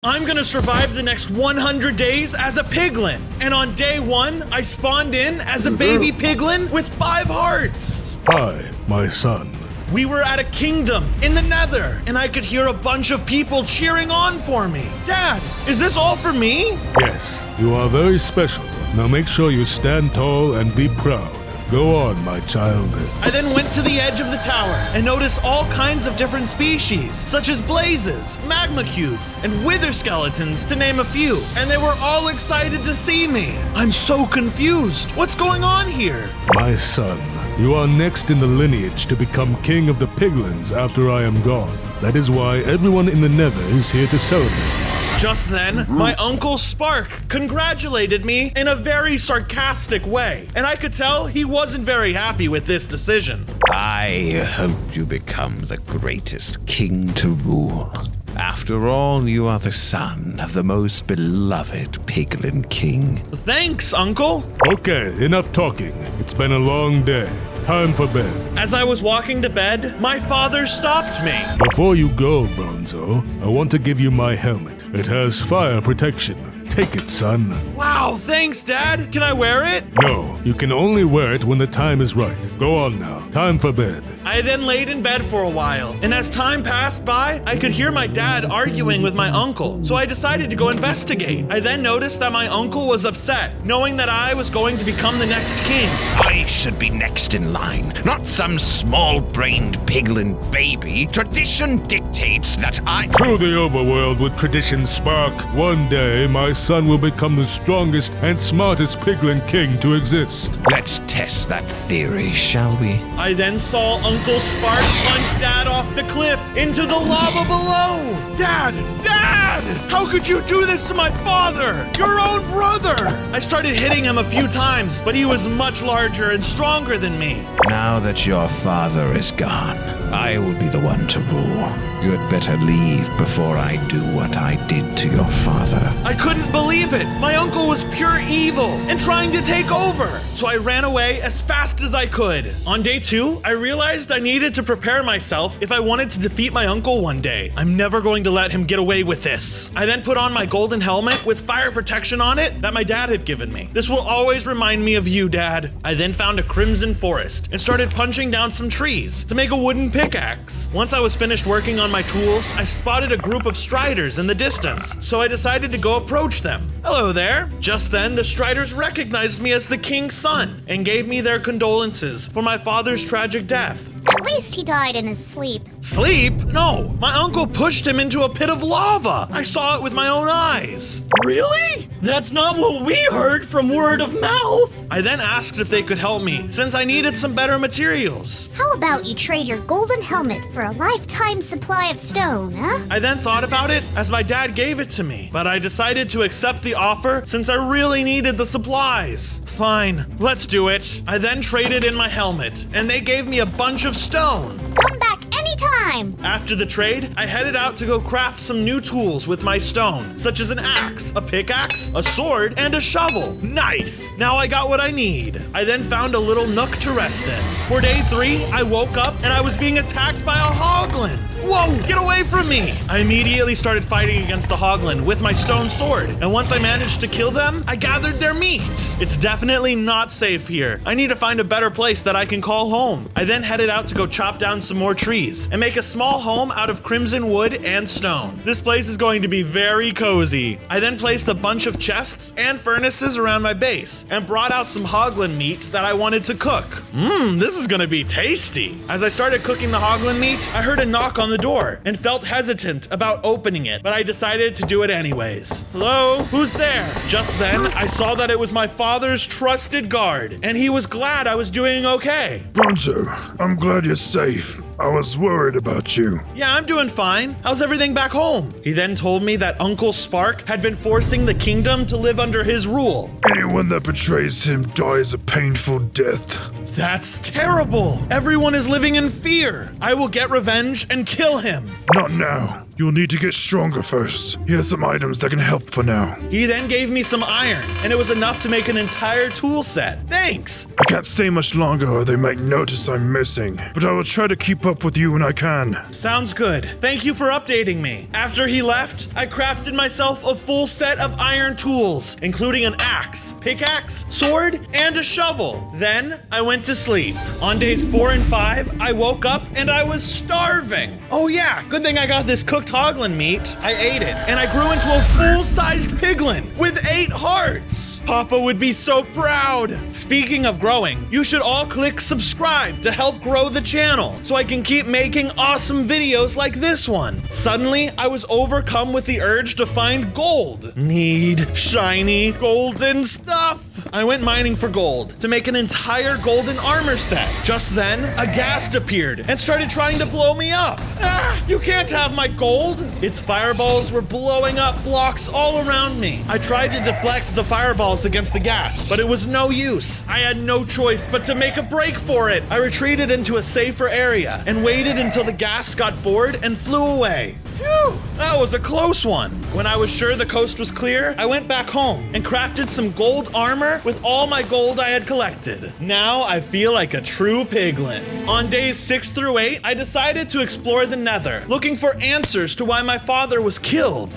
I'm gonna survive the next 100 days as a piglin. And on day 1, I spawned in as a baby piglin with 5 hearts. Hi, my son. We were at a kingdom in the nether, and I could hear a bunch of people cheering on for me. Dad, is this all for me? Yes, you are very special. Now make sure you stand tall and be proud. Go on, my child. I then went to the edge of the tower and noticed all kinds of different species, such as blazes, magma cubes, and wither skeletons, to name a few. And they were all excited to see me. I'm so confused. What's going on here? My son, you are next in the lineage to become king of the piglins after I am gone. That is why everyone in the nether is here to celebrate. Just then, my Uncle Spark congratulated me in a very sarcastic way, and I could tell he wasn't very happy with this decision. I hope you become the greatest king to rule. After all, you are the son of the most beloved piglin king. Thanks, Uncle. Okay, enough talking. It's been a long day. Time for bed. As I was walking to bed, my father stopped me. Before you go, Bronzo, I want to give you my helmet. It has fire protection. Take it, son. Wow, thanks, Dad. Can I wear it? No, you can only wear it when the time is right. Go on now. Time for bed. I then laid in bed for a while, and as time passed by, I could hear my dad arguing with my uncle, so I decided to go investigate. I then noticed that my uncle was upset, knowing that I was going to become the next king. I should be next in line, not some small-brained piglin baby. Tradition dictates that I... To the overworld with tradition, Spark. One day, my son will become the strongest and smartest piglin king to exist. Let's test that theory, shall we? I then saw Uncle Spark punch Dad off the cliff into the lava below. Dad! Dad! How could you do this to my father? Your own brother! I started hitting him a few times, but he was much larger and stronger than me. Now that your father is gone, I will be the one to rule. You had better leave before I do what I did to your father. I couldn't believe it. My uncle was pure evil and trying to take over. So I ran away as fast as I could. On day 2, I realized I needed to prepare myself if I wanted to defeat my uncle one day. I'm never going to let him get away with this. I then put on my golden helmet with fire protection on it that my dad had given me. This will always remind me of you, Dad. I then found a crimson forest and started punching down some trees to make a wooden pickaxe. Once I was finished working on my tools, I spotted a group of striders in the distance, so I decided to go approach them. Hello there. Just then, the striders recognized me as the king's son and gave me their condolences for my father's tragic death. At least he died in his sleep. Sleep? No, my uncle pushed him into a pit of lava. I saw it with my own eyes. Really? That's not what we heard from word of mouth. I then asked if they could help me, since I needed some better materials. How about you trade your golden helmet for a lifetime supply of stone, huh? I then thought about it as my dad gave it to me, but I decided to accept the offer since I really needed the supplies. Fine, let's do it. I then traded in my helmet, and they gave me a bunch of stone. Come back anytime. After the trade, I headed out to go craft some new tools with my stone, such as an axe, a pickaxe, a sword, and a shovel. Nice! Now I got what I need. I then found a little nook to rest in. For day 3, I woke up and I was being attacked by a hoglin. Whoa, get away from me! I immediately started fighting against the hoglin with my stone sword, and once I managed to kill them, I gathered their meat. It's definitely not safe here. I need to find a better place that I can call home. I then headed out to go chop down some more trees and make a small home out of crimson wood and stone. This place is going to be very cozy. I then placed a bunch of chests and furnaces around my base and brought out some hoglin meat that I wanted to cook. This is gonna be tasty. As I started cooking the hoglin meat, I heard a knock on the door and felt hesitant about opening it, but I decided to do it anyways. Hello? Who's there? Just then, I saw that it was my father's trusted guard, and he was glad I was doing okay. Bronzo, I'm glad you're safe. I was worried about you. Yeah, I'm doing fine. How's everything back home? He then told me that Uncle Spark had been forcing the kingdom to live under his rule. Anyone that betrays him dies a painful death. That's terrible. Everyone is living in fear. I will get revenge and kill him. Not now. You'll need to get stronger first. Here's some items that can help for now. He then gave me some iron, and it was enough to make an entire tool set. Thanks! I can't stay much longer or they might notice I'm missing, but I will try to keep up with you when I can. Sounds good. Thank you for updating me. After he left, I crafted myself a full set of iron tools, including an axe, pickaxe, sword, and a shovel. Then I went to sleep. On days 4 and 5, I woke up and I was starving. Oh yeah, good thing I got this cooked hoglin meat. I ate it, and I grew into a full-sized piglin with 8 hearts. Papa would be so proud. Speaking of growing, you should all click subscribe to help grow the channel so I can keep making awesome videos like this one. Suddenly, I was overcome with the urge to find gold. Need shiny golden stuff. I went mining for gold to make an entire golden armor set. Just then, a ghast appeared and started trying to blow me up. Ah, you can't have my gold. Its fireballs were blowing up blocks all around me. I tried to deflect the fireballs against the ghast, but it was no use. I had no choice but to make a break for it. I retreated into a safer area and waited until the ghast got bored and flew away. Phew, that was a close one. When I was sure the coast was clear, I went back home and crafted some gold armor with all my gold I had collected. Now I feel like a true piglin. On days 6 through 8, I decided to explore the Nether, looking for answers to why my father was killed.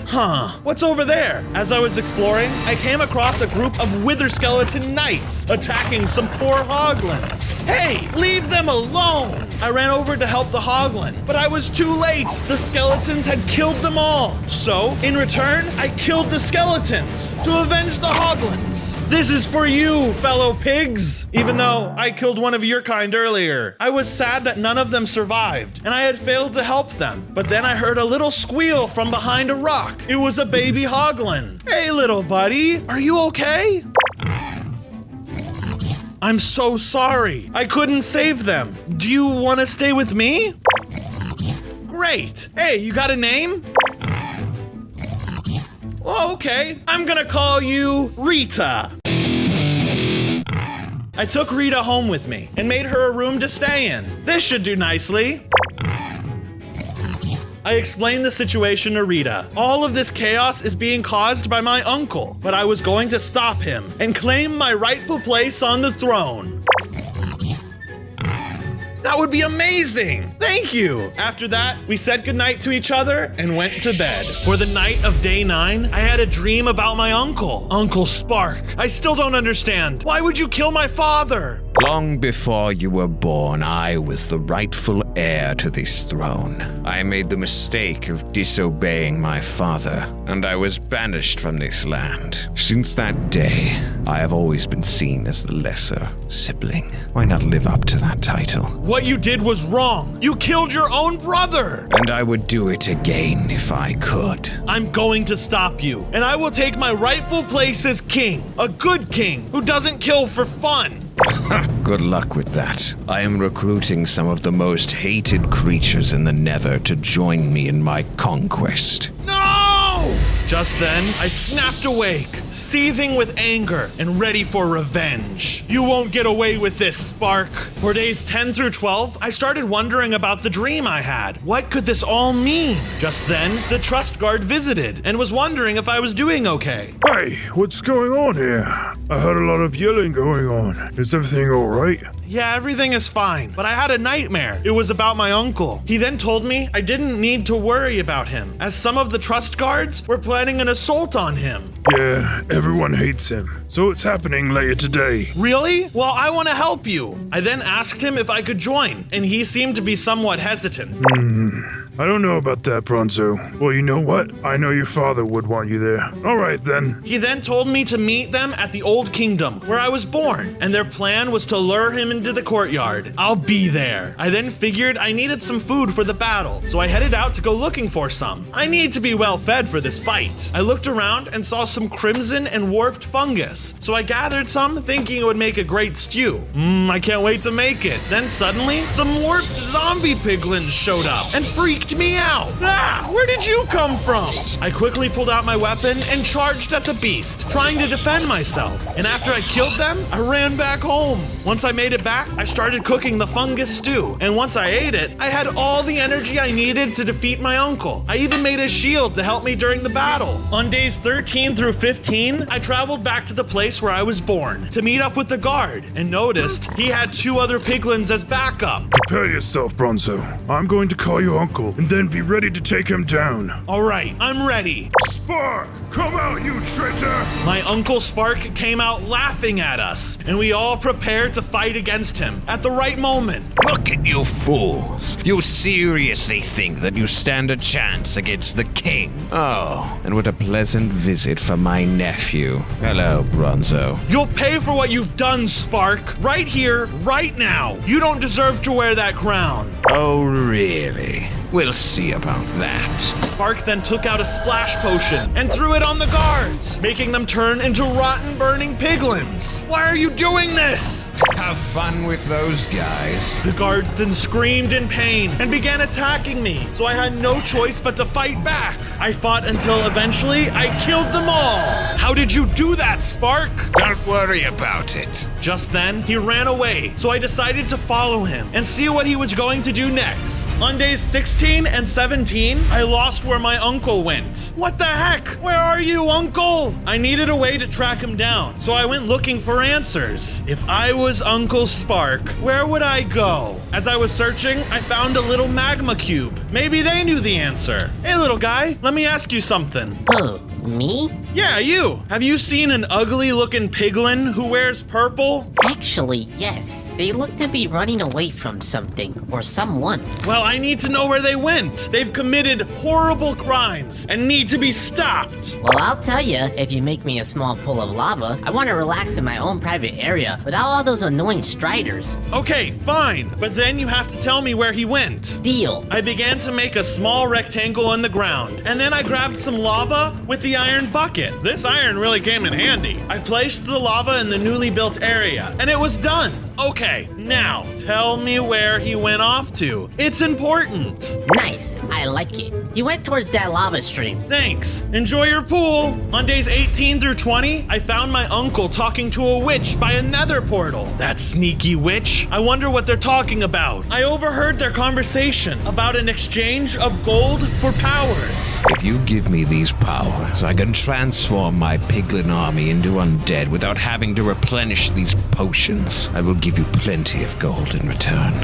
What's over there? As I was exploring, I came across a group of wither skeleton knights attacking some poor hoglins. Hey, leave them alone! I ran over to help the hoglin, but I was too late. The skeletons had killed them all. So, in return, I killed the skeletons to avenge the hoglins. This is for you, fellow pigs. Even though I killed one of your kind earlier. I was sad that none of them survived, and I had failed to help them. But then I heard a little squeal from behind a rock. It was a baby hoglin. Hey, little buddy, are you okay? I'm so sorry. I couldn't save them. Do you want to stay with me? Great. Hey, you got a name? Oh, okay. I'm gonna call you Rita. I took Rita home with me and made her a room to stay in. This should do nicely. I explained the situation to Rita. All of this chaos is being caused by my uncle, but I was going to stop him and claim my rightful place on the throne. That would be amazing! Thank you! After that, we said goodnight to each other and went to bed. For the night of day 9, I had a dream about my uncle, Uncle Spark. I still don't understand. Why would you kill my father? Long before you were born, I was the rightful heir to this throne. I made the mistake of disobeying my father, and I was banished from this land. Since that day, I have always been seen as the lesser sibling. Why not live up to that title? What you did was wrong. You killed your own brother. And I would do it again if I could. I'm going to stop you, and I will take my rightful place as king. A good king who doesn't kill for fun. Good luck with that. I am recruiting some of the most hated creatures in the Nether to join me in my conquest. No! Just then, I snapped awake, seething with anger and ready for revenge. You won't get away with this, Spark. For days 10 through 12, I started wondering about the dream I had. What could this all mean? Just then, the trust guard visited and was wondering if I was doing okay. Hey, what's going on here? I heard a lot of yelling going on. Is everything alright? Yeah, everything is fine, but I had a nightmare. It was about my uncle. He then told me I didn't need to worry about him, as some of the trust guards were planning an assault on him. Yeah, everyone hates him. So it's happening later today. Really? Well, I want to help you. I then asked him if I could join, and he seemed to be somewhat hesitant. I don't know about that, Bronzo. Well, you know what? I know your father would want you there. Alright then. He then told me to meet them at the Old Kingdom, where I was born, and their plan was to lure him into the courtyard. I'll be there. I then figured I needed some food for the battle, so I headed out to go looking for some. I need to be well fed for this fight. I looked around and saw some crimson and warped fungus, so I gathered some, thinking it would make a great stew. I can't wait to make it. Then suddenly, some warped zombie piglins showed up and freaked freaked me out. Ah, where did you come from? I quickly pulled out my weapon and charged at the beast, trying to defend myself. And after I killed them, I ran back home. Once I made it back, I started cooking the fungus stew. And once I ate it, I had all the energy I needed to defeat my uncle. I even made a shield to help me during the battle. On days 13 through 15, I traveled back to the place where I was born to meet up with the guard and noticed he had 2 other piglins as backup. Prepare yourself, Bronzo. I'm going to call your uncle and then be ready to take him down. All right, I'm ready. Spark, come out, you traitor! My Uncle Spark came out laughing at us, and we all prepared to fight against him at the right moment. Look at you fools. You seriously think that you stand a chance against the king? Oh, and what a pleasant visit from my nephew. Hello, Bronzo. You'll pay for what you've done, Spark. Right here, right now. You don't deserve to wear that crown. Oh, really? We'll see about that. Spark then took out a splash potion and threw it on the guards, making them turn into rotten, burning piglins. Why are you doing this? Have fun with those guys. The guards then screamed in pain and began attacking me, so I had no choice but to fight back. I fought until eventually I killed them all. How did you do that, Spark? Don't worry about it. Just then, he ran away, so I decided to follow him and see what he was going to do next. On days 16 and 17, I lost where my uncle went. What the heck? Where are you, Uncle? I needed a way to track him down, so I went looking for answers. If I was Uncle Spark, where would I go? As I was searching, I found a little magma cube. Maybe they knew the answer. Hey, little guy, let me ask you something. Who? Me? Yeah, you. Have you seen an ugly-looking piglin who wears purple? Actually, yes. They look to be running away from something or someone. Well, I need to know where they went. They've committed horrible crimes and need to be stopped. Well, I'll tell you, if you make me a small pool of lava, I want to relax in my own private area without all those annoying striders. Okay, fine. But then you have to tell me where he went. Deal. I began to make a small rectangle in the ground, and then I grabbed some lava with the iron bucket. This iron really came in handy. I placed the lava in the newly built area, and it was done. Okay, now tell me where he went off to. It's important. Nice. I like it. You went towards that lava stream. Thanks. Enjoy your pool. On days 18 through 20, I found my uncle talking to a witch by a nether portal. That sneaky witch. I wonder what they're talking about. I overheard their conversation about an exchange of gold for powers. If you give me these powers, I can transform my piglin army into undead without having to replenish these potions. I will give you plenty of gold in return.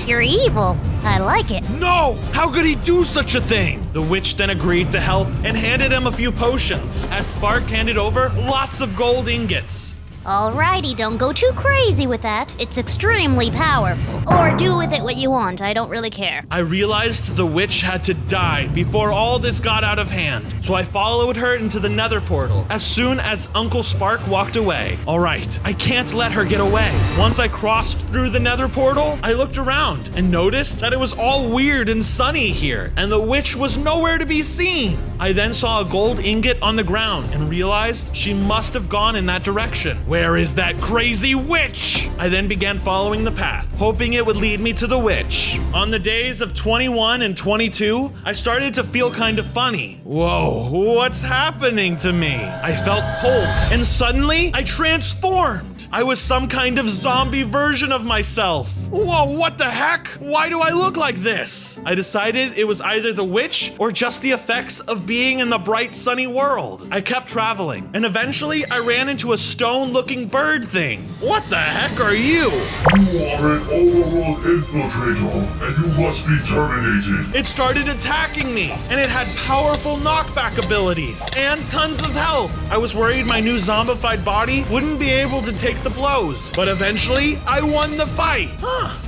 You're evil. I like it. No! How could he do such a thing? The witch then agreed to help and handed him a few potions, as Spark handed over lots of gold ingots. Alrighty, don't go too crazy with that. It's extremely powerful. Or do with it what you want. I don't really care. I realized the witch had to die before all this got out of hand, so I followed her into the nether portal as soon as Uncle Spark walked away. All right, I can't let her get away. Once I crossed through the nether portal, I looked around and noticed that it was all weird and sunny here, and the witch was nowhere to be seen. I then saw a gold ingot on the ground and realized she must have gone in that direction. Where is that crazy witch? I then began following the path, hoping it would lead me to the witch. On the days of 21 and 22, I started to feel kind of funny. Whoa, what's happening to me? I felt cold, and suddenly I transformed. I was some kind of zombie version of myself. Whoa, what the heck? Why do I look like this? I decided it was either the witch or just the effects of being in the bright sunny world. I kept traveling, and eventually I ran into a stone-looking bird thing. What the heck are you? You are an overworld infiltrator, and you must be terminated. It started attacking me, and it had powerful knockback abilities and tons of health. I was worried my new zombified body wouldn't be able to take the blows, but eventually I won the fight.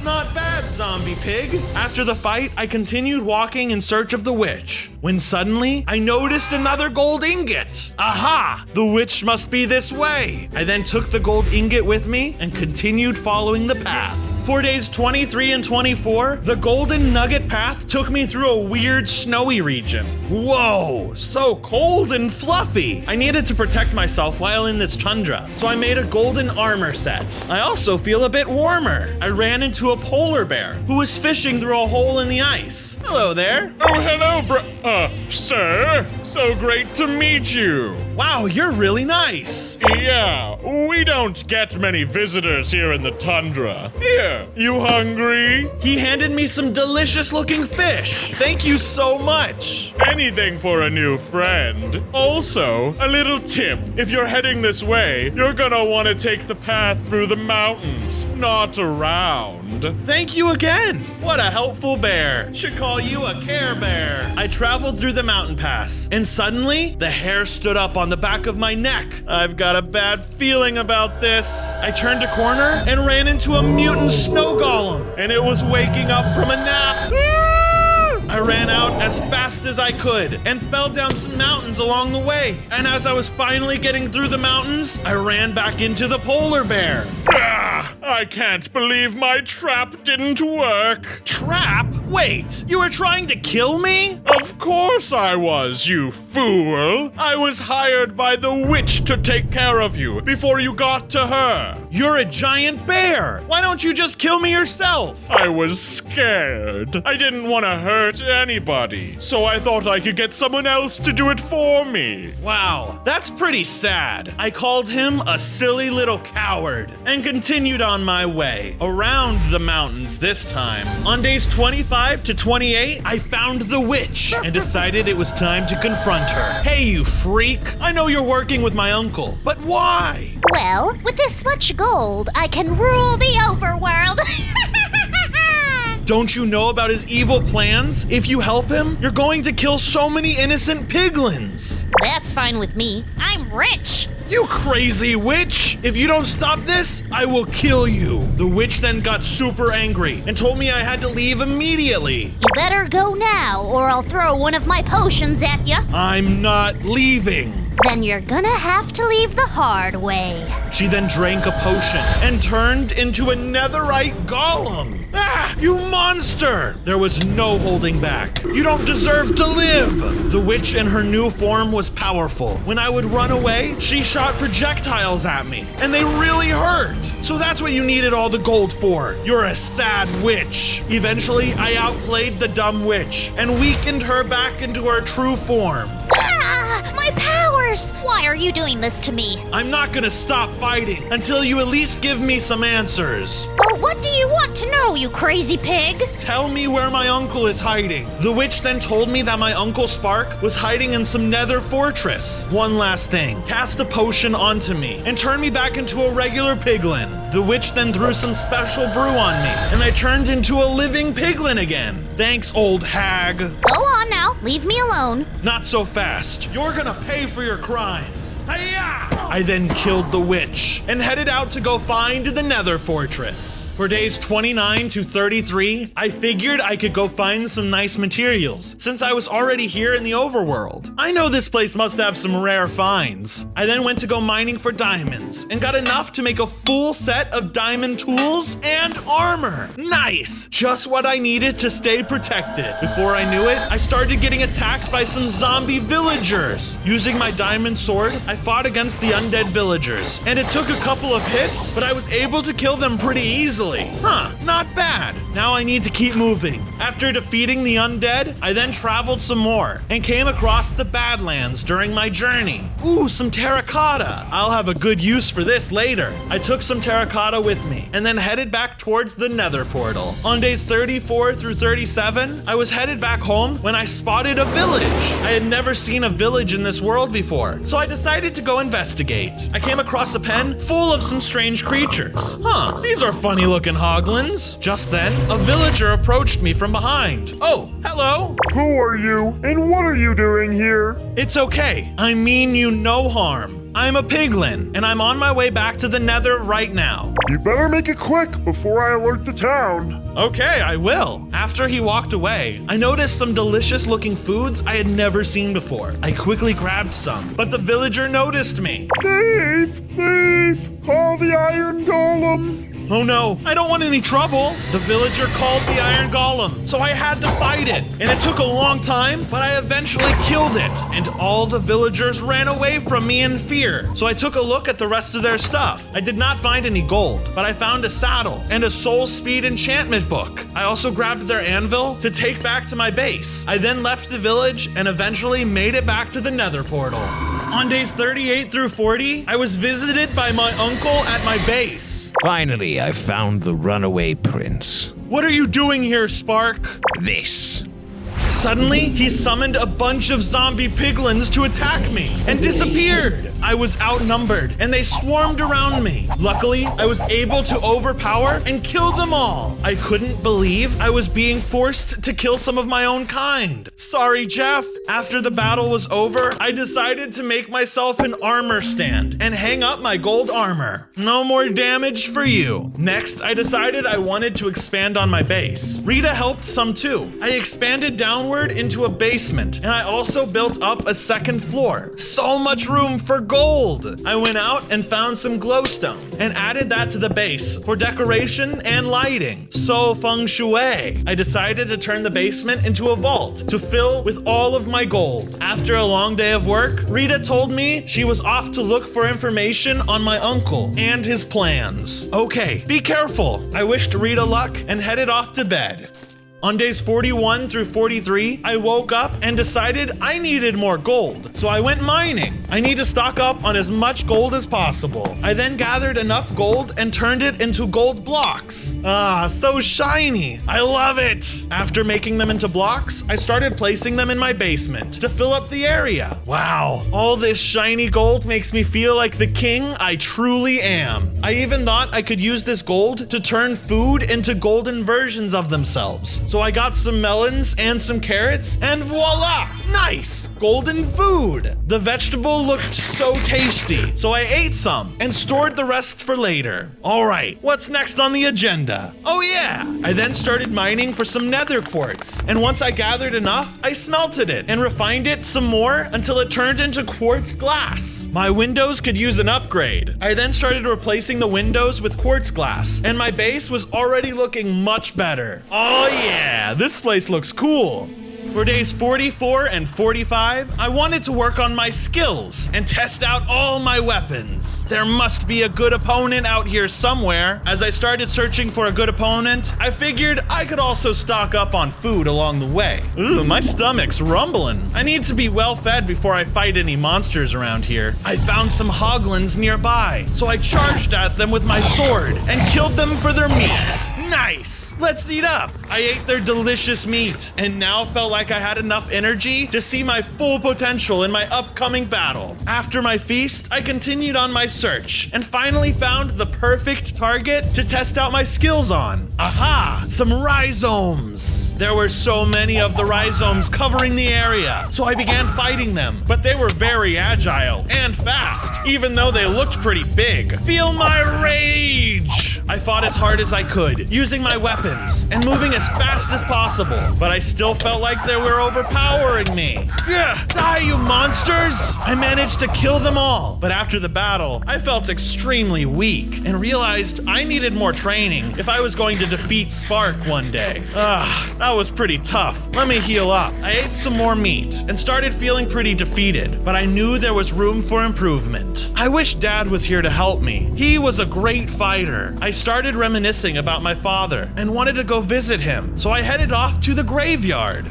Not bad, zombie pig. After the fight, I continued walking in search of the witch, when suddenly I noticed another gold ingot. Aha! The witch must be this way. I then took the gold ingot with me and continued following the path. For days 23 and 24, the Golden Nugget Path took me through a weird snowy region. Whoa, so cold and fluffy. I needed to protect myself while in this tundra, so I made a golden armor set. I also feel a bit warmer. I ran into a polar bear who was fishing through a hole in the ice. Hello there. Oh, hello, sir. So great to meet you. Wow, you're really nice. Yeah, we don't get many visitors here in the tundra. Here, you hungry? He handed me some delicious looking fish. Thank you so much. Anything for a new friend. Also, a little tip. If you're heading this way, you're gonna want to take the path through the mountains, not around. Thank you again. What a helpful bear. Should call you a Care Bear. I traveled through the mountain pass, and suddenly, the hair stood up on the back of my neck. I've got a bad feeling about this. I turned a corner and ran into a mutant snow golem, and it was waking up from a nap. I ran out as fast as I could and fell down some mountains along the way. And as I was finally getting through the mountains, I ran back into the polar bear. I can't believe my trap didn't work. Trap? Wait, you were trying to kill me? Of course I was, you fool. I was hired by the witch to take care of you before you got to her. You're a giant bear. Why don't you just kill me yourself? I was scared. I didn't want to hurt anybody, so I thought I could get someone else to do it for me. Wow, that's pretty sad. I called him a silly little coward and continued on my way around the mountains this time. On days 25 to 28, I found the witch and decided it was time to confront her. Hey, you freak. I know you're working with my uncle, but why? Well, with this much gold, I can rule the overworld. Don't you know about his evil plans? If you help him, you're going to kill so many innocent piglins. That's fine with me. I'm rich. You crazy witch! If you don't stop this, I will kill you. The witch then got super angry and told me I had to leave immediately. You better go now, or I'll throw one of my potions at you. I'm not leaving. Then you're gonna have to leave the hard way. She then drank a potion and turned into a netherite golem. Ah, you monster! There was no holding back. You don't deserve to live! The witch in her new form was powerful. When I would run away, she shot projectiles at me, and they really hurt. So that's what you needed all the gold for. You're a sad witch. Eventually, I outplayed the dumb witch and weakened her back into her true form. Ah, my powers! Why are you doing this to me? I'm not gonna stop fighting until you at least give me some answers. Well, what do you want to know, you crazy pig? Tell me where my uncle is hiding. The witch then told me that my Uncle Spark was hiding in some nether fortress. One last thing, cast a potion onto me and turn me back into a regular piglin. The witch then threw some special brew on me, and I turned into a living piglin again. Thanks, old hag. Go on now, leave me alone. Not so fast. You're gonna pay for your crimes. Hi-ya! I then killed the witch and headed out to go find the nether fortress. For days 29 to 33, I figured I could go find some nice materials since I was already here in the overworld. I know this place must have some rare finds. I then went to go mining for diamonds and got enough to make a full set of diamond tools and armor. Nice! Just what I needed to stay protected. Before I knew it, I started getting attacked by some zombie villagers. Using my diamond sword, I fought against the undead villagers, and it took a couple of hits, but I was able to kill them pretty easily. Huh, not bad. Now I need to keep moving. After defeating the undead, I then traveled some more and came across the Badlands during my journey. Ooh, some terracotta. I'll have a good use for this later. I took some terracotta with me and then headed back towards the nether portal. On days 34 through 37, I was headed back home when I spotted a village. I had never seen a village in this world before, so I decided to go investigate. I came across a pen full of some strange creatures. Huh, these are funny looking hoglins. Just then, a villager approached me from behind. Oh, hello. Who are you, and what are you doing here? It's okay. I mean you no harm. I'm a piglin, and I'm on my way back to the nether right now. You better make it quick before I alert the town. Okay, I will. After he walked away, I noticed some delicious looking foods I had never seen before. I quickly grabbed some, but the villager noticed me. Thief! Thief! Call the iron golem! Oh no, I don't want any trouble. The villager called the iron golem, so I had to fight it. And it took a long time, but I eventually killed it. And all the villagers ran away from me in fear. So I took a look at the rest of their stuff. I did not find any gold, but I found a saddle and a soul speed enchantment book. I also grabbed their anvil to take back to my base. I then left the village and eventually made it back to the nether portal. On days 38 through 40, I was visited by my uncle at my base. Finally, I found the runaway prince. What are you doing here, Spark? This. Suddenly, he summoned a bunch of zombie piglins to attack me and disappeared. I was outnumbered and they swarmed around me. Luckily, I was able to overpower and kill them all. I couldn't believe I was being forced to kill some of my own kind. Sorry, Jeff. After the battle was over, I decided to make myself an armor stand and hang up my gold armor. No more damage for you. Next, I decided I wanted to expand on my base. Rita helped some too. I expanded downward into a basement, and I also built up a second floor. So much room for gold. I went out and found some glowstone and added that to the base for decoration and lighting. So feng shui. I decided to turn the basement into a vault to fill with all of my gold. After a long day of work, Rita told me she was off to look for information on my uncle and his plans. Okay, be careful. I wished Rita luck and headed off to bed. On days 41 through 43, I woke up and decided I needed more gold, so I went mining. I need to stock up on as much gold as possible. I then gathered enough gold and turned it into gold blocks. Ah, so shiny. I love it. After making them into blocks, I started placing them in my basement to fill up the area. Wow, all this shiny gold makes me feel like the king I truly am. I even thought I could use this gold to turn food into golden versions of themselves. So I got some melons and some carrots, and voila! Nice! Golden food! The vegetable looked so tasty, so I ate some and stored the rest for later. Alright, what's next on the agenda? Oh yeah! I then started mining for some nether quartz, and once I gathered enough, I smelted it and refined it some more until it turned into quartz glass. My windows could use an upgrade. I then started replacing the windows with quartz glass, and my base was already looking much better. Oh yeah, this place looks cool. For days 44 and 45, I wanted to work on my skills and test out all my weapons. There must be a good opponent out here somewhere. As I started searching for a good opponent, I figured I could also stock up on food along the way. Ooh, my stomach's rumbling. I need to be well fed before I fight any monsters around here. I found some hoglins nearby, so I charged at them with my sword and killed them for their meat. Nice! Let's eat up! I ate their delicious meat and now felt like I had enough energy to see my full potential in my upcoming battle. After my feast, I continued on my search and finally found the perfect target to test out my skills on. Aha! Some rhizomes! There were so many of the rhizomes covering the area, so I began fighting them, but they were very agile and fast, even though they looked pretty big. Feel my rage! I fought as hard as I could, using my weapons and moving as fast as possible, but I still felt like they were overpowering me. Die, you monsters! I managed to kill them all, but after the battle, I felt extremely weak and realized I needed more training if I was going to defeat Spark one day. That was pretty tough. Let me heal up. I ate some more meat and started feeling pretty defeated, but I knew there was room for improvement. I wish Dad was here to help me. He was a great fighter. I started reminiscing about my father and wanted to go visit him, so I headed off to the graveyard.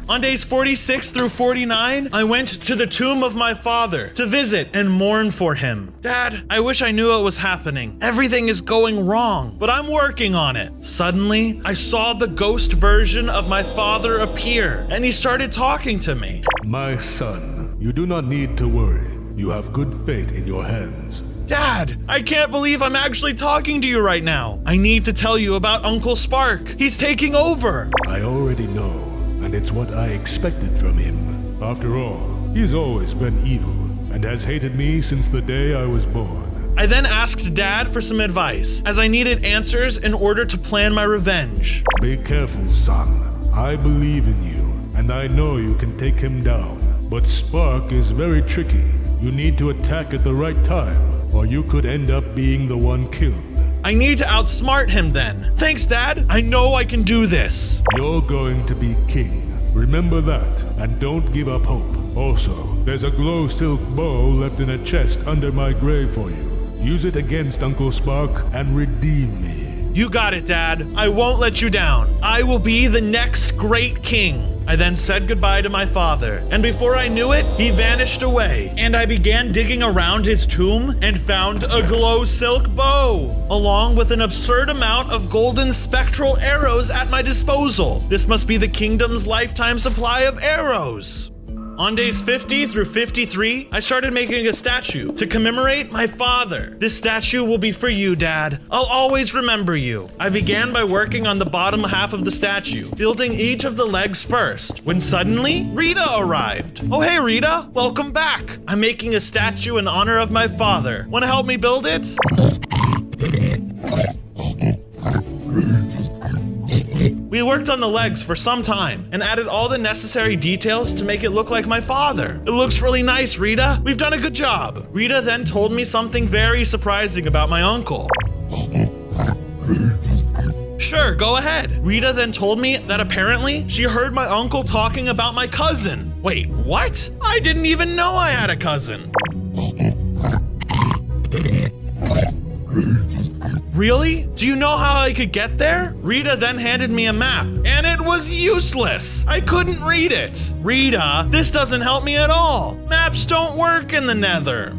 On days 46 through 49, I went to the tomb of my father to visit and mourn for him. Dad, I wish I knew what was happening. Everything is going wrong, but I'm working on it. Suddenly, I saw the ghost version of my father appear, and he started talking to me. My son, you do not need to worry. You have good fate in your hands. Dad, I can't believe I'm actually talking to you right now. I need to tell you about Uncle Spark. He's taking over. I already know, and it's what I expected from him. After all, he's always been evil, and has hated me since the day I was born. I then asked Dad for some advice, as I needed answers in order to plan my revenge. Be careful, son. I believe in you, and I know you can take him down. But Spark is very tricky. You need to attack at the right time, or you could end up being the one killed. I need to outsmart him then. Thanks, Dad. I know I can do this. You're going to be king. Remember that, and don't give up hope. Also, there's a glow silk bow left in a chest under my grave for you. Use it against Uncle Spark and redeem me. You got it, Dad. I won't let you down. I will be the next great king. I then said goodbye to my father, and before I knew it, he vanished away. And I began digging around his tomb and found a glow silk bow, along with an absurd amount of golden spectral arrows at my disposal. This must be the kingdom's lifetime supply of arrows. On days 50 through 53, I started making a statue to commemorate my father. This statue will be for you, Dad. I'll always remember you. I began by working on the bottom half of the statue, building each of the legs first, when suddenly, Rita arrived. Oh, hey, Rita. Welcome back. I'm making a statue in honor of my father. Want to help me build it? We worked on the legs for some time and added all the necessary details to make it look like my father. It looks really nice, Rita. We've done a good job. Rita then told me something very surprising about my uncle. Sure, go ahead. Rita then told me that apparently she heard my uncle talking about my cousin. Wait, what? I didn't even know I had a cousin. Really? Do you know how I could get there? Rita then handed me a map, and it was useless. I couldn't read it. Rita, this doesn't help me at all. Maps don't work in the Nether.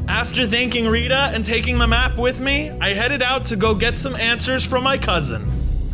After thanking Rita and taking the map with me, I headed out to go get some answers from my cousin.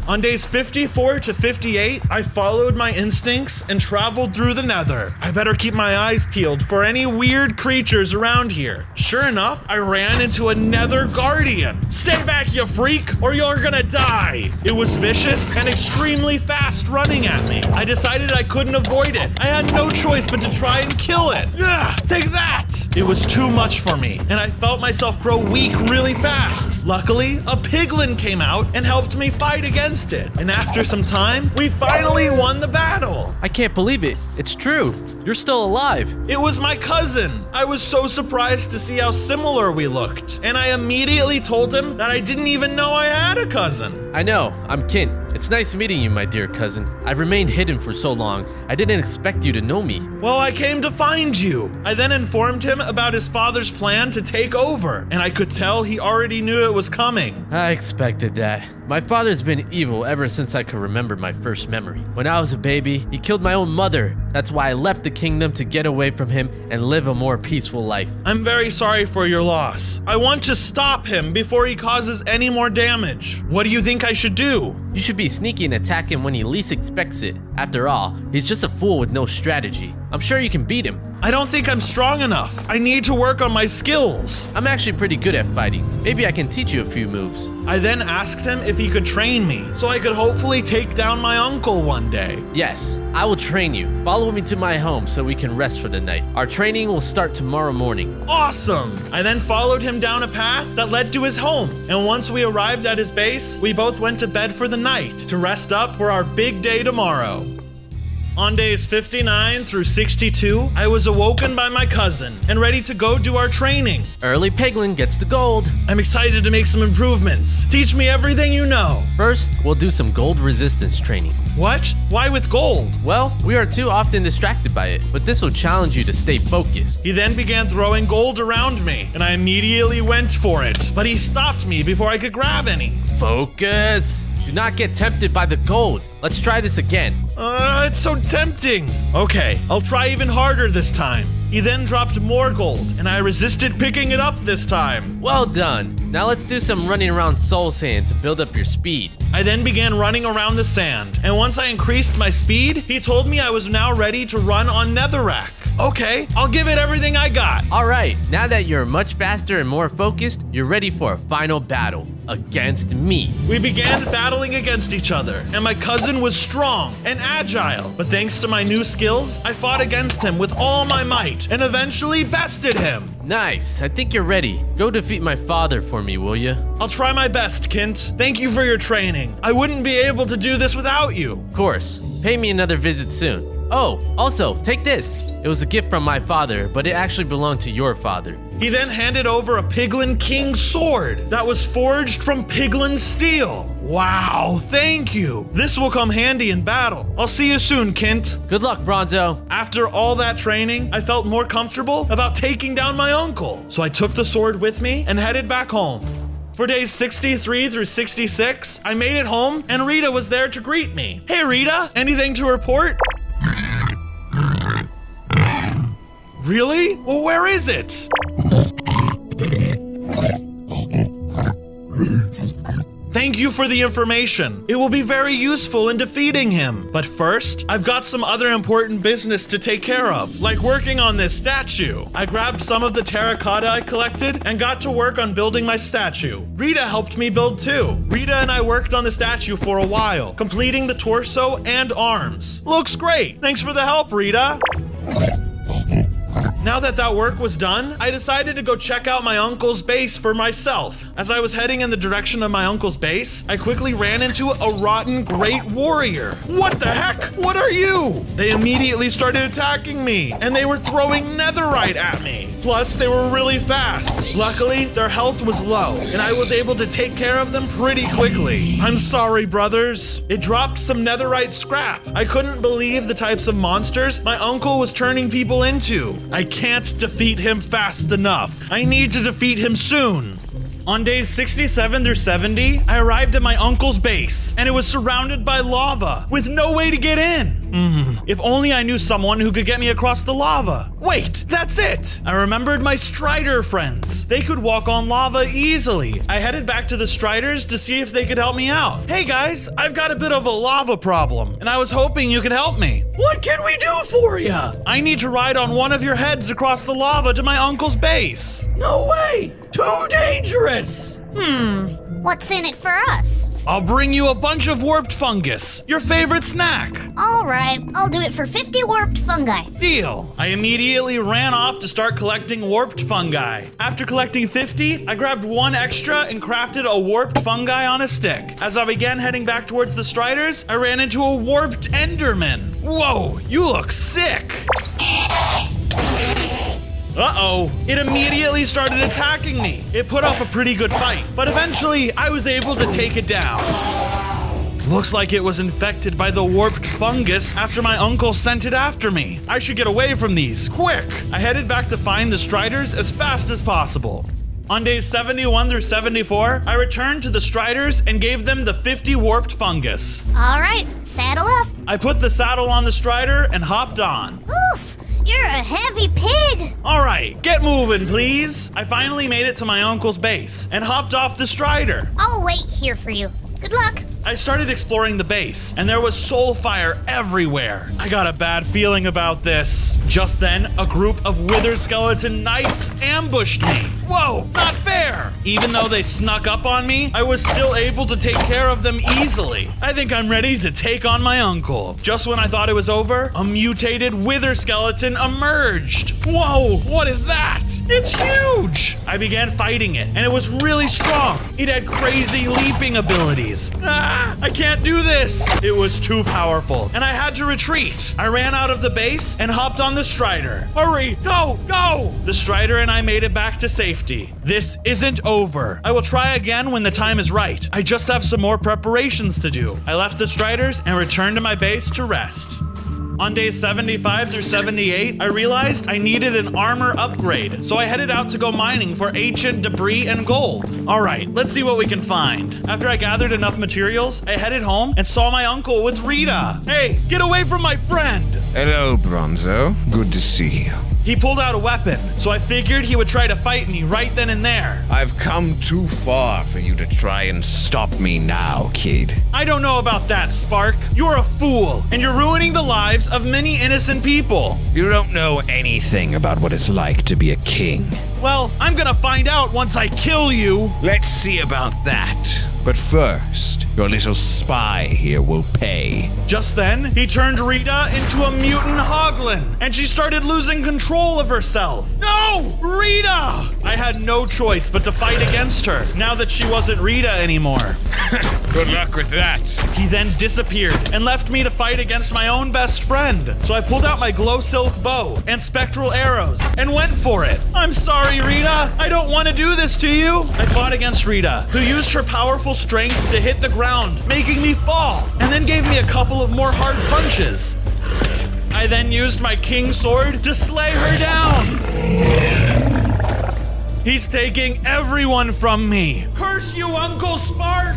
On days 54 to 58, I followed my instincts and traveled through the Nether. I better keep my eyes peeled for any weird creatures around here. Sure enough, I ran into a Nether Guardian. Stay back, you freak, or you're gonna die. It was vicious and extremely fast running at me. I decided I couldn't avoid it. I had no choice but to try and kill it. Ugh, take that! It was too much for me, and I felt myself grow weak really fast. Luckily, a piglin came out and helped me fight against it, and after some time, we finally won the battle. I can't believe it. It's true. You're still alive. It was my cousin. I was so surprised to see how similar we looked, and I immediately told him that I didn't even know I had a cousin. I know. I'm Kint. It's nice meeting you, my dear cousin. I've remained hidden for so long. I didn't expect you to know me. Well, I came to find you. I then informed him about his father's plan to take over, and I could tell he already knew it was coming. I expected that. My father's been evil ever since I could remember my first memory. When I was a baby, he killed my own mother. That's why I left the kingdom to get away from him and live a more peaceful life. I'm very sorry for your loss. I want to stop him before he causes any more damage. What do you think I should do? You should be sneaky and attack him when he least expects it. After all, he's just a fool with no strategy. I'm sure you can beat him. I don't think I'm strong enough. I need to work on my skills. I'm actually pretty good at fighting. Maybe I can teach you a few moves. I then asked him if he could train me, so I could hopefully take down my uncle one day. Yes, I will train you. Follow me to my home so we can rest for the night. Our training will start tomorrow morning. Awesome! I then followed him down a path that led to his home, and once we arrived at his base, we both went to bed for the night to rest up for our big day tomorrow. On days 59 through 62, I was awoken by my cousin and ready to go do our training. Early piglin gets the gold. I'm excited to make some improvements. Teach me everything you know. First, we'll do some gold resistance training. What? Why with gold? Well, we are too often distracted by it, but this will challenge you to stay focused. He then began throwing gold around me, and I immediately went for it, but he stopped me before I could grab any. Focus! Do not get tempted by the gold. Let's try this again. It's so tempting. Okay, I'll try even harder this time. He then dropped more gold, and I resisted picking it up this time. Well done. Now let's do some running around soul sand to build up your speed. I then began running around the sand, and once I increased my speed, he told me I was now ready to run on Netherrack. Okay, I'll give it everything I got. All right, now that you're much faster and more focused, you're ready for a final battle against me. We began battling against each other, and my cousin was strong and agile. But thanks to my new skills, I fought against him with all my might and eventually bested him. Nice, I think you're ready. Go defeat my father for me, will you? I'll try my best, Kint. Thank you for your training. I wouldn't be able to do this without you. Of course. Pay me another visit soon. Oh, also, take this. It was a gift from my father, but it actually belonged to your father. He then handed over a piglin king sword that was forged from piglin steel. Wow, thank you. This will come handy in battle. I'll see you soon, Kint. Good luck, Bronzo. After all that training, I felt more comfortable about taking down my uncle. So I took the sword with me and headed back home. For days 63 through 66, I made it home and Rita was there to greet me. Hey Rita, anything to report? Really? Well, where is it? Thank you for the information. It will be very useful in defeating him. But first, I've got some other important business to take care of, like working on this statue. I grabbed some of the terracotta I collected and got to work on building my statue. Rita helped me build too. Rita and I worked on the statue for a while, completing the torso and arms. Looks great. Thanks for the help, Rita. Now that work was done, I decided to go check out my uncle's base for myself. As I was heading in the direction of my uncle's base, I quickly ran into a rotten great warrior. What the heck? What are you? They immediately started attacking me, and they were throwing netherite at me. Plus, they were really fast. Luckily, their health was low, and I was able to take care of them pretty quickly. I'm sorry, brothers. It dropped some netherite scrap. I couldn't believe the types of monsters my uncle was turning people into. I can't defeat him fast enough. I need to defeat him soon. On days 67 through 70, I arrived at my uncle's base, and it was surrounded by lava, with no way to get in. If only I knew someone who could get me across the lava. Wait, that's it! I remembered my Strider friends. They could walk on lava easily. I headed back to the Striders to see if they could help me out. Hey guys, I've got a bit of a lava problem, and I was hoping you could help me. What can we do for ya? I need to ride on one of your heads across the lava to my uncle's base. No way! Too dangerous! What's in it for us? I'll bring you a bunch of warped fungus, your favorite snack. All right, I'll do it for 50 warped fungi. Deal. I immediately ran off to start collecting warped fungi. After collecting 50, I grabbed one extra and crafted a warped fungi on a stick. As I began heading back towards the Striders, I ran into a warped Enderman. Whoa, you look sick. Uh-oh, it immediately started attacking me. It put up a pretty good fight, but eventually I was able to take it down. Looks like it was infected by the warped fungus after my uncle sent it after me. I should get away from these, quick. I headed back to find the Striders as fast as possible. On days 71 through 74, I returned to the Striders and gave them the 50 warped fungus. All right, saddle up. I put the saddle on the Strider and hopped on. Oof, you're a heavy pig. All right, get moving, please. I finally made it to my uncle's base and hopped off the Strider. I'll wait here for you. Good luck. I started exploring the base, and there was soul fire everywhere. I got a bad feeling about this. Just then, a group of wither skeleton knights ambushed me. Whoa, not fair! Even though they snuck up on me, I was still able to take care of them easily. I think I'm ready to take on my uncle. Just when I thought it was over, a mutated wither skeleton emerged. Whoa, what is that? It's huge! I began fighting it, and it was really strong. It had crazy leaping abilities. I can't do this! It was too powerful, and I had to retreat. I ran out of the base and hopped on the Strider. Hurry, go, go! The Strider and I made it back to safety. This isn't over. I will try again when the time is right. I just have some more preparations to do. I left the Striders and returned to my base to rest. On days 75 through 78, I realized I needed an armor upgrade, so I headed out to go mining for ancient debris and gold. All right, let's see what we can find. After I gathered enough materials, I headed home and saw my uncle with Rita. Hey, get away from my friend! Hello, Bronzo. Good to see you. He pulled out a weapon, so I figured he would try to fight me right then and there. I've come too far for you to try and stop me now, kid. I don't know about that, Spark. You're a fool, and you're ruining the lives of many innocent people. You don't know anything about what it's like to be a king. Well, I'm gonna find out once I kill you. Let's see about that. But first, your little spy here will pay. Just then, he turned Rita into a mutant hoglin, and she started losing control of herself. No! Rita! I had no choice but to fight against her, now that she wasn't Rita anymore. Good luck with that. He then disappeared and left me to fight against my own best friend. So I pulled out my glow silk bow and spectral arrows and went for it. I'm sorry, Rita. I don't want to do this to you. I fought against Rita, who used her powerful strength to hit the ground, making me fall, and then gave me a couple of more hard punches. I then used my king sword to slay her down. He's taking everyone from me. Curse you, Uncle Spark!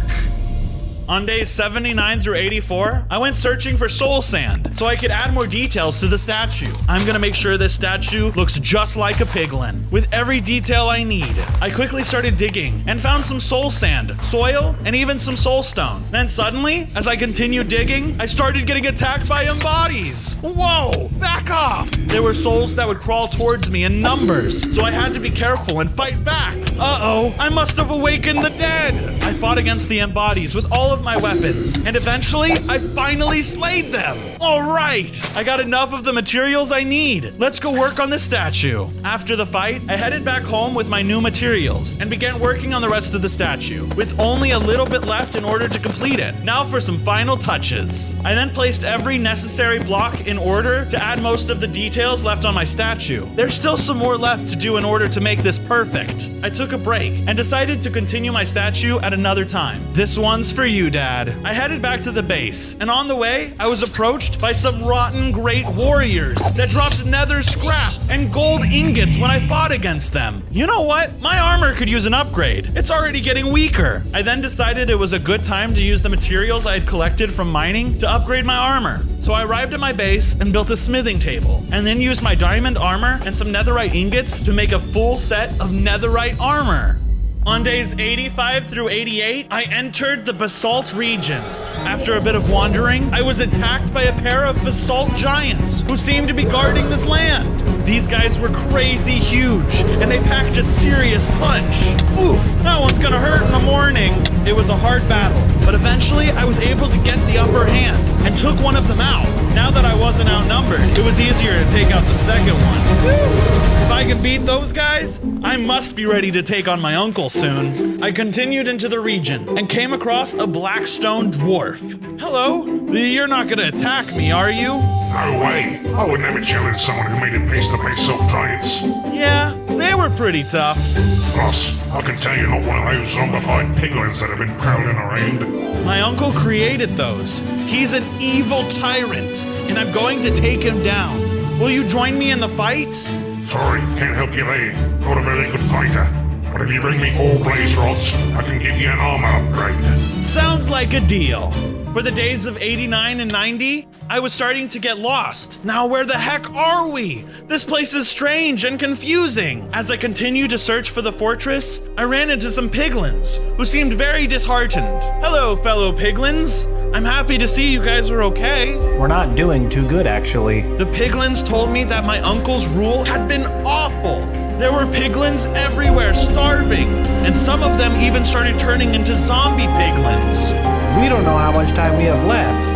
On days 79 through 84, I went searching for soul sand so I could add more details to the statue. I'm gonna make sure this statue looks just like a piglin, with every detail I need. I quickly started digging and found some soul sand, soil, and even some soul stone. Then suddenly, as I continued digging, I started getting attacked by embodies. Whoa, back off! There were souls that would crawl towards me in numbers, so I had to be careful and fight back. Uh-oh, I must have awakened the dead. I fought against the embodies with all of my weapons, and eventually, I finally slayed them. All right, I got enough of the materials I need. Let's go work on the statue. After the fight, I headed back home with my new materials and began working on the rest of the statue, with only a little bit left in order to complete it. Now for some final touches. I then placed every necessary block in order to add most of the details left on my statue. There's still some more left to do in order to make this perfect. I took a break and decided to continue my statue at another time. This one's for you, Dad. I headed back to the base, and on the way, I was approached by some rotten great warriors that dropped nether scrap and gold ingots when I fought against them. You know what? My armor could use an upgrade. It's already getting weaker. I then decided it was a good time to use the materials I had collected from mining to upgrade my armor. So I arrived at my base and built a smithing table, and then used my diamond armor and some netherite ingots to make a full set of netherite armor. On days 85 through 88, I entered the basalt region. After a bit of wandering, I was attacked by a pair of basalt giants who seemed to be guarding this land. These guys were crazy huge, and they packed a serious punch. Oof, that one's gonna hurt in the morning. It was a hard battle, but eventually I was able to get the upper hand and took one of them out. Now that I wasn't outnumbered, it was easier to take out the second one. If I can beat those guys, I must be ready to take on my uncle soon. I continued into the region and came across a black stone dwarf. Hello? You're not gonna attack me, are you? No way. I would never challenge someone who made it past the basalt giants. Yeah, they were pretty tough. Plus, I can tell you're not one of those zombified piglins that have been prowling around. My uncle created those. He's an evil tyrant, and I'm going to take him down. Will you join me in the fight? Sorry, can't help you there. Not a very good fighter. But if you bring me 4 blaze rods, I can give you an armor upgrade. Sounds like a deal. For the days of 89 and 90, I was starting to get lost. Now where the heck are we? This place is strange and confusing. As I continued to search for the fortress, I ran into some piglins who seemed very disheartened. Hello, fellow piglins. I'm happy to see you guys are okay. We're not doing too good, actually. The piglins told me that my uncle's rule had been awful. There were piglins everywhere, starving, and some of them even started turning into zombie piglins. We don't know how much time we have left.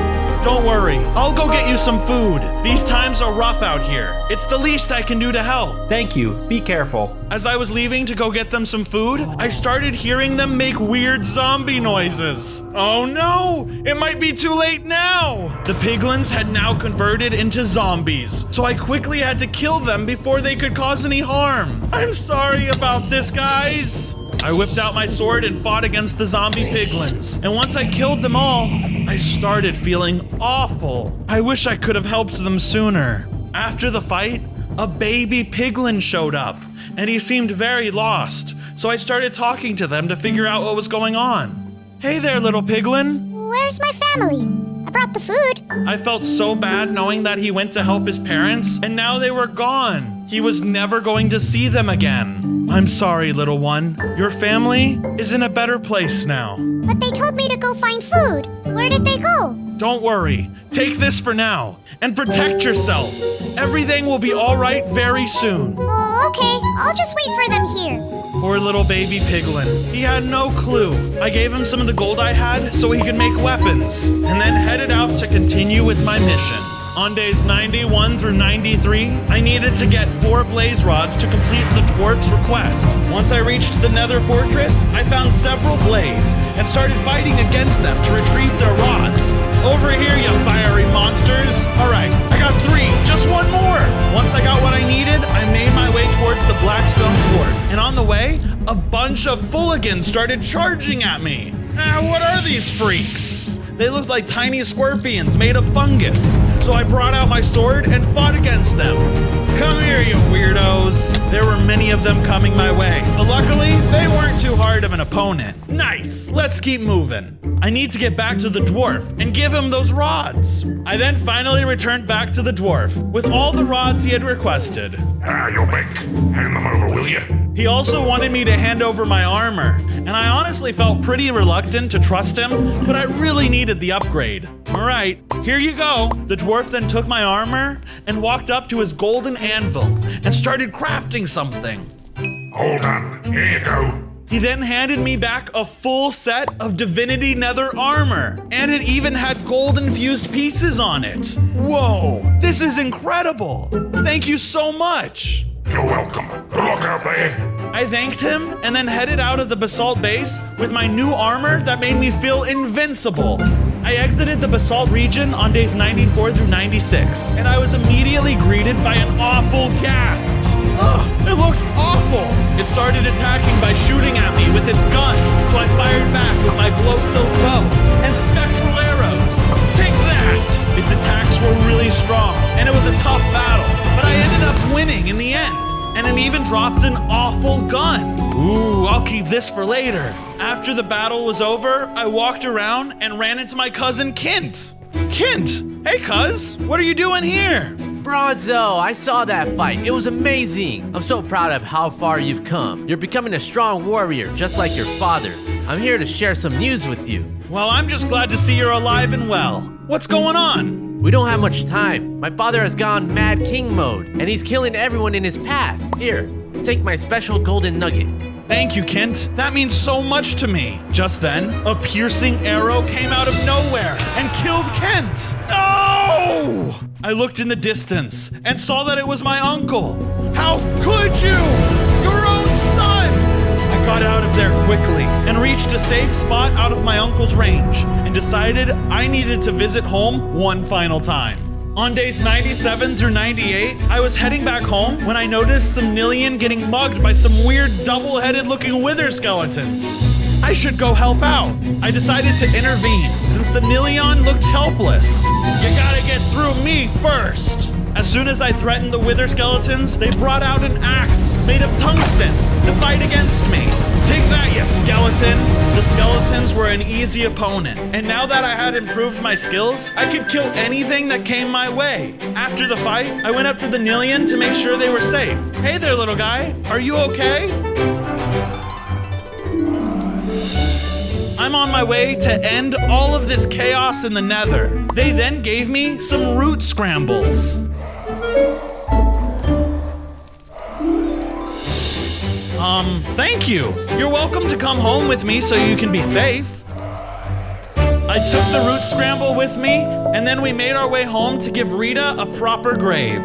Don't worry, I'll go get you some food. These times are rough out here. It's the least I can do to help. Thank you. Be careful. As I was leaving to go get them some food, I started hearing them make weird zombie noises. Oh no, it might be too late now. The piglins had now converted into zombies, so I quickly had to kill them before they could cause any harm. I'm sorry about this, guys. I whipped out my sword and fought against the zombie piglins. And once I killed them all, I started feeling awful. I wish I could have helped them sooner. After the fight, a baby piglin showed up, and he seemed very lost. So I started talking to them to figure out what was going on. Hey there, little piglin. Where's my family? I brought the food. I felt so bad knowing that he went to help his parents, and now they were gone. He was never going to see them again. I'm sorry, little one. Your family is in a better place now. But they told me to go find food. Where did they go? Don't worry. Take this for now and protect yourself. Everything will be all right very soon. Oh, okay. I'll just wait for them here. Poor little baby piglin. He had no clue. I gave him some of the gold I had so he could make weapons, and then headed out to continue with my mission. On days 91 through 93, I needed to get 4 blaze rods to complete the dwarf's request. Once I reached the nether fortress, I found several blaze and started fighting against them to retrieve their rods. Over here, you fiery monsters. All right, I got 3, just 1 more. Once I got what I needed, I made my way towards the Blackstone Dwarf. And on the way, a bunch of fooligans started charging at me. What are these freaks? They looked like tiny scorpions made of fungus, so I brought out my sword and fought against them. Come here, you weirdos. There were many of them coming my way, but luckily, they weren't too hard of an opponent. Nice, let's keep moving. I need to get back to the dwarf and give him those rods. I then finally returned back to the dwarf with all the rods he had requested. You're back. Hand them over, will you? He also wanted me to hand over my armor, and I honestly felt pretty reluctant to trust him, but I really needed the upgrade. All right, here you go. The dwarf then took my armor and walked up to his golden anvil and started crafting something. All done. Here you go. He then handed me back a full set of Divinity Nether armor, and it even had gold-infused pieces on it. Whoa, this is incredible. Thank you so much. You're welcome. Good luck out there. I thanked him and then headed out of the basalt base with my new armor that made me feel invincible. I exited the basalt region on days 94 through 96, and I was immediately greeted by an awful ghast. Ugh, it looks awful. It started attacking by shooting at me with its gun, so I fired back with my glow silk bow and spectral arrows. Take that! Its attacks were really strong, and it was a tough battle, but I ended up winning in the end. And it even dropped an awful gun. Ooh, I'll keep this for later. After the battle was over, I walked around and ran into my cousin Kint. Kint, hey cuz, what are you doing here? Bronzo, I saw that fight. It was amazing. I'm so proud of how far you've come. You're becoming a strong warrior, just like your father. I'm here to share some news with you. Well, I'm just glad to see you're alive and well. What's going on? We don't have much time. My father has gone Mad King mode, and he's killing everyone in his path. Here, take my special golden nugget. Thank you, Kint. That means so much to me. Just then, a piercing arrow came out of nowhere and killed Kent. No! I looked in the distance and saw that it was my uncle. How could you? Your own son! I got out of there quickly and reached a safe spot out of my uncle's range and decided I needed to visit home one final time. On days 97 through 98, I was heading back home when I noticed some Nillion getting mugged by some weird double-headed looking wither skeletons. I should go help out. I decided to intervene since the Nillion looked helpless. You gotta get through me first. As soon as I threatened the wither skeletons, they brought out an axe made of tungsten to fight against me. Take that, you skeleton! The skeletons were an easy opponent, and now that I had improved my skills, I could kill anything that came my way. After the fight, I went up to the Nillion to make sure they were safe. Hey there, little guy. Are you okay? I'm on my way to end all of this chaos in the Nether. They then gave me some root scrambles. Thank you. You're welcome to come home with me so you can be safe. I took the root scramble with me, and then we made our way home to give Rita a proper grave.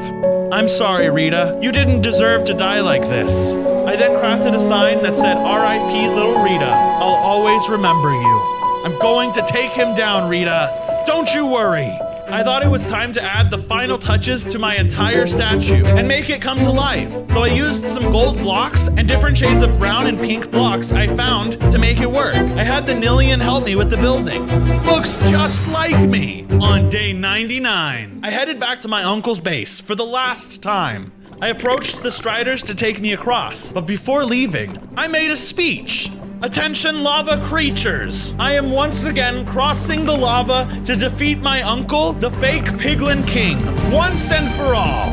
I'm sorry, Rita. You didn't deserve to die like this. I then crafted a sign that said, R.I.P. Little Rita. I'll always remember you. I'm going to take him down, Rita. Don't you worry. I thought it was time to add the final touches to my entire statue and make it come to life. So I used some gold blocks and different shades of brown and pink blocks I found to make it work. I had the Nillion help me with the building. Looks just like me. On day 99, I headed back to my uncle's base for the last time. I approached the Striders to take me across, but before leaving, I made a speech. Attention lava creatures! I am once again crossing the lava to defeat my uncle, the fake Piglin King, once and for all.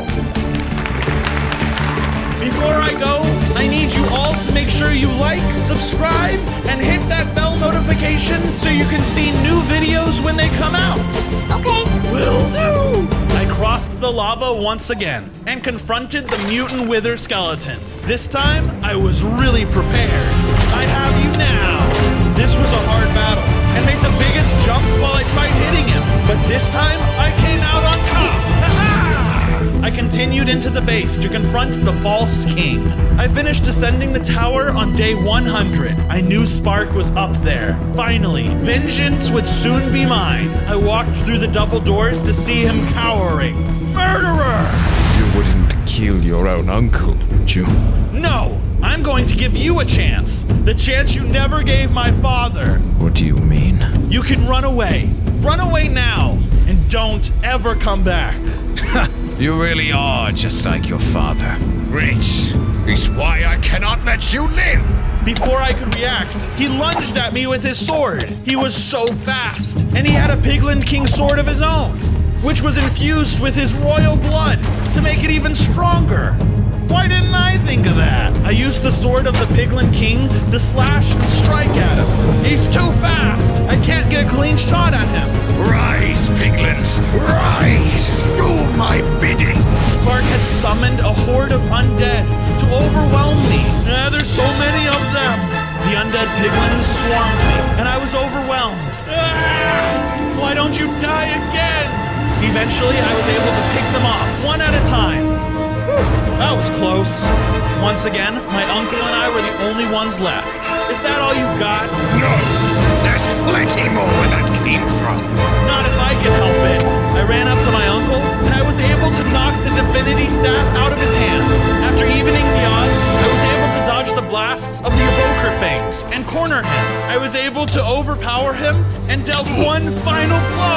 Before before I go, I need you all to make sure you like, subscribe, and hit that bell notification so you can see new videos when they come out. Okay. Will do! I crossed the lava once again and confronted the mutant wither skeleton. This time, I was really prepared. I have you now. This was a hard battle and made the biggest jumps while I tried hitting him. But this time, I came out on top. I continued into the base to confront the false king. I finished descending the tower on day 100. I knew Spark was up there. Finally, vengeance would soon be mine. I walked through the double doors to see him cowering. Murderer! You wouldn't kill your own uncle, would you? No! I'm going to give you a chance. The chance you never gave my father. What do you mean? You can run away. Run away now. And don't ever come back. You really are just like your father. Rich is why I cannot let you live. Before I could react, he lunged at me with his sword. He was so fast, and he had a Piglin King sword of his own, which was infused with his royal blood to make it even stronger. Why didn't I think of that? I used the sword of the Piglin King to slash and strike at him. He's too fast. I can't get a clean shot at him. Rise, piglins, rise! Do my bidding! Spark had summoned a horde of undead to overwhelm me. There's so many of them. The undead piglins swarmed me, and I was overwhelmed. Why don't you die again? Eventually, I was able to pick them off, one at a time. That was close. Once again, my uncle and I were the only ones left. Is that all you got? No! There's plenty more where that came from. Not if I can help it. I ran up to my uncle, and I was able to knock the divinity staff out of his hand. After evening the odds, I was able to dodge the blasts of the evoker fangs and corner him. I was able to overpower him and dealt one final blow.